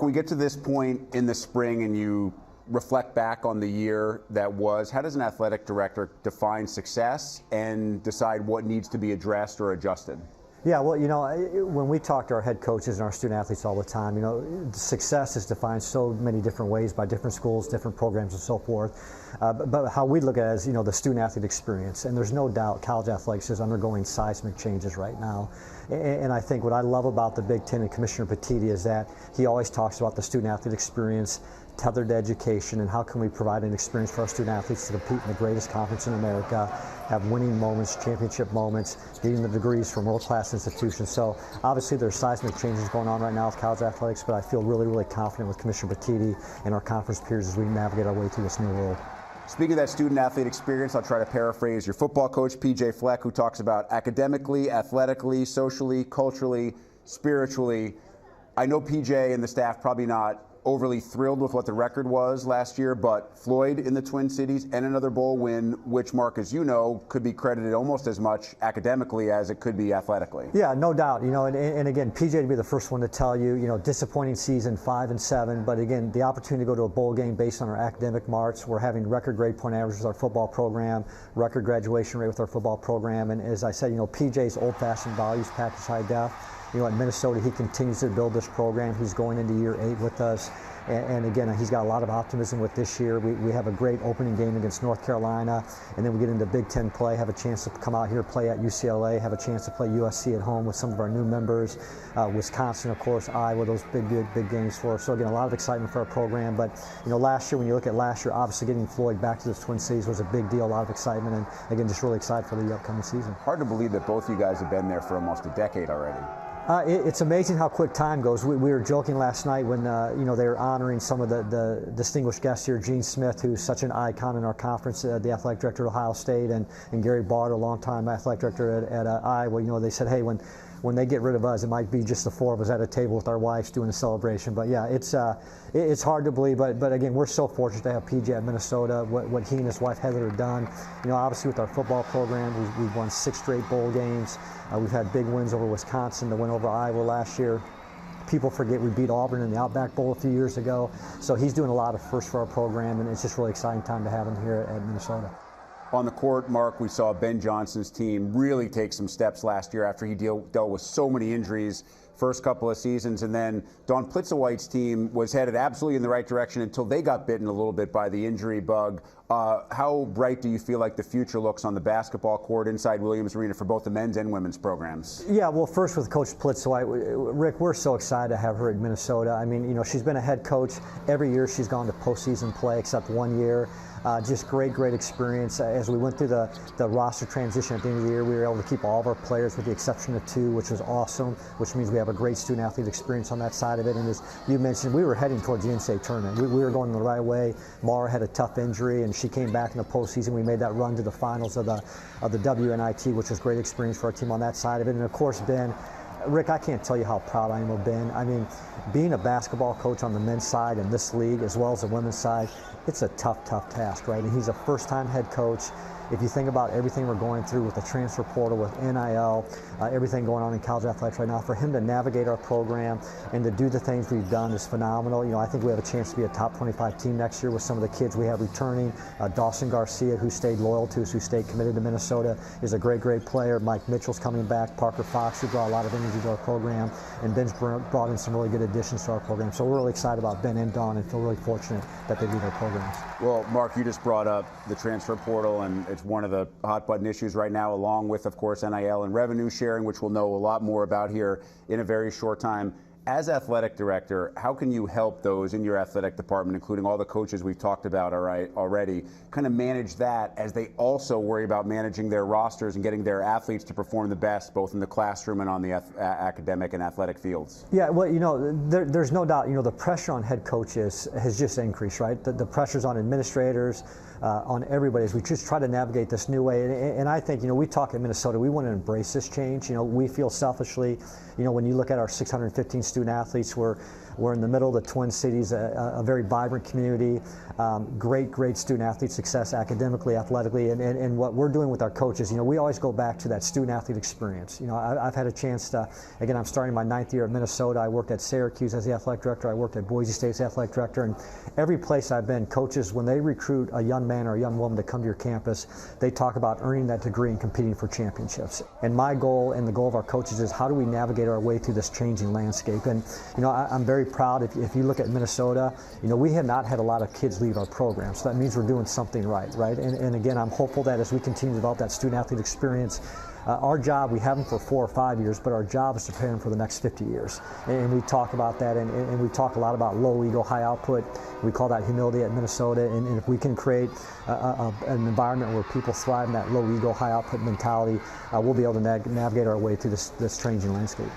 When we get to this point in the spring and you reflect back on the year that was, how does an athletic director define success and decide what needs to be addressed or adjusted? Yeah, well, when we talk to our head coaches and our student athletes all the time, success is defined so many different ways by different schools, different programs, and so forth. But how we look at it is, the student athlete experience. And there's no doubt college athletics is undergoing seismic changes right now. And I think what I love about the Big Ten and Commissioner Petitti is that he always talks about the student athlete experience tethered to education, and how can we provide an experience for our student athletes to compete in the greatest conference in America, have winning moments, championship moments, getting the degrees from world-class institutions. So obviously there's seismic changes going on right now with college athletics, but I feel really, really confident with Commissioner Petitti and our conference peers as we navigate our way through this new world. Speaking of that student athlete experience, I'll try to paraphrase your football coach, PJ Fleck, who talks about academically, athletically, socially, culturally, spiritually. I know PJ and the staff probably not overly thrilled with what the record was last year, but Floyd in the Twin Cities and another bowl win, which, Mark, as you know, could be credited almost as much academically as it could be athletically. Yeah, no doubt. And again, PJ would be the first one to tell you, disappointing season, 5-7, but again, the opportunity to go to a bowl game based on our academic marks. We're having record grade point average with our football program, record graduation rate with our football program, and as I said, PJ's old-fashioned values package high def. At Minnesota, he continues to build this program. He's going into year 8 with us. And again, he's got a lot of optimism with this year. We have a great opening game against North Carolina, and then we get into Big Ten play, have a chance to come out here, play at UCLA, have a chance to play USC at home with some of our new members. Wisconsin, of course, Iowa, those big games for us. So again, a lot of excitement for our program. But, last year, when you look at last year, obviously getting Floyd back to the Twin Cities was a big deal, a lot of excitement, and again, just really excited for the upcoming season. Hard to believe that both you guys have been there for almost a decade already. It's amazing how quick time goes. We were joking last night when they were honoring some of the distinguished guests here, Gene Smith, who's such an icon in our conference, the athletic director at Ohio State, and Gary Barter, a longtime athletic director at Iowa. They said, hey, when they get rid of us, it might be just the 4 of us at a table with our wives doing a celebration. But yeah, it's hard to believe. But again, we're so fortunate to have PJ at Minnesota. What he and his wife Heather have done. Obviously with our football program, we've won 6 straight bowl games. We've had big wins over Wisconsin, the win over Iowa last year. People forget we beat Auburn in the Outback Bowl a few years ago. So he's doing a lot of firsts for our program, and it's just really exciting time to have him here at Minnesota. On the court, Mark, we saw Ben Johnson's team really take some steps last year after he dealt with so many injuries first couple of seasons, and then Dawn Plitzowite's team was headed absolutely in the right direction until they got bitten a little bit by the injury bug. How bright do you feel like the future looks on the basketball court inside Williams Arena for both the men's and women's programs? Yeah, well, first with Coach Plitzowite, Rick, we're so excited to have her at Minnesota. I mean, she's been a head coach every year. She's gone to postseason play except 1 year. Just great experience. As we went through the roster transition at the end of the year, we were able to keep all of our players with the exception of 2, which was awesome, which means we have a great student athlete experience on that side of it. And as you mentioned, we were heading towards the NCAA tournament. We were going the right way. Mara had a tough injury, and she came back in the postseason. We made that run to the finals of the WNIT, which was great experience for our team on that side of it. And of course, Ben, Rick, I can't tell you how proud I am of Ben. I mean, being a basketball coach on the men's side in this league as well as the women's side, it's a tough task, right? And he's a first-time head coach. If you think about everything we're going through with the transfer portal, with NIL, everything going on in college athletics right now, for him to navigate our program and to do the things we've done is phenomenal. I think we have a chance to be a top 25 team next year with some of the kids we have returning. Dawson Garcia, who stayed loyal to us, who stayed committed to Minnesota, is a great player. Mike Mitchell's coming back. Parker Fox, who brought a lot of energy to our program. And Ben's brought in some really good additions to our program. So we're really excited about Ben and Dawn and feel really fortunate that they lead our programs. Well, Mark, you just brought up the transfer portal, and it's one of the hot button issues right now, along with, of course, NIL and revenue sharing, which we'll know a lot more about here in a very short time. As athletic director, how can you help those in your athletic department, including all the coaches we've talked about already, kind of manage that as they also worry about managing their rosters and getting their athletes to perform the best, both in the classroom and on the academic and athletic fields? Yeah, well, there's no doubt, the pressure on head coaches has just increased, right? The pressure's on administrators, on everybody as we just try to navigate this new way. And I think, we talk in Minnesota, we want to embrace this change. We feel selfishly, when you look at our 615 student athletes, we're We're in the middle of the Twin Cities, a very vibrant community, great student athlete success academically, athletically, and what we're doing with our coaches, we always go back to that student athlete experience. I've had a chance to, again, I'm starting my 9th year at Minnesota. I worked at Syracuse as the athletic director. I worked at Boise State as the athletic director, and every place I've been, coaches, when they recruit a young man or a young woman to come to your campus, they talk about earning that degree and competing for championships. And my goal and the goal of our coaches is how do we navigate our way through this changing landscape. And I'm very proud, if you look at Minnesota, we have not had a lot of kids leave our program, so that means we're doing something right? And again, I'm hopeful that as we continue to develop that student athlete experience, our job, we have them for 4 or 5 years, but our job is to prepare them for the next 50 years. And we talk about that, and we talk a lot about low ego, high output. We call that humility at Minnesota, and if we can create an environment where people thrive in that low ego, high output mentality, we'll be able to navigate our way through this changing landscape.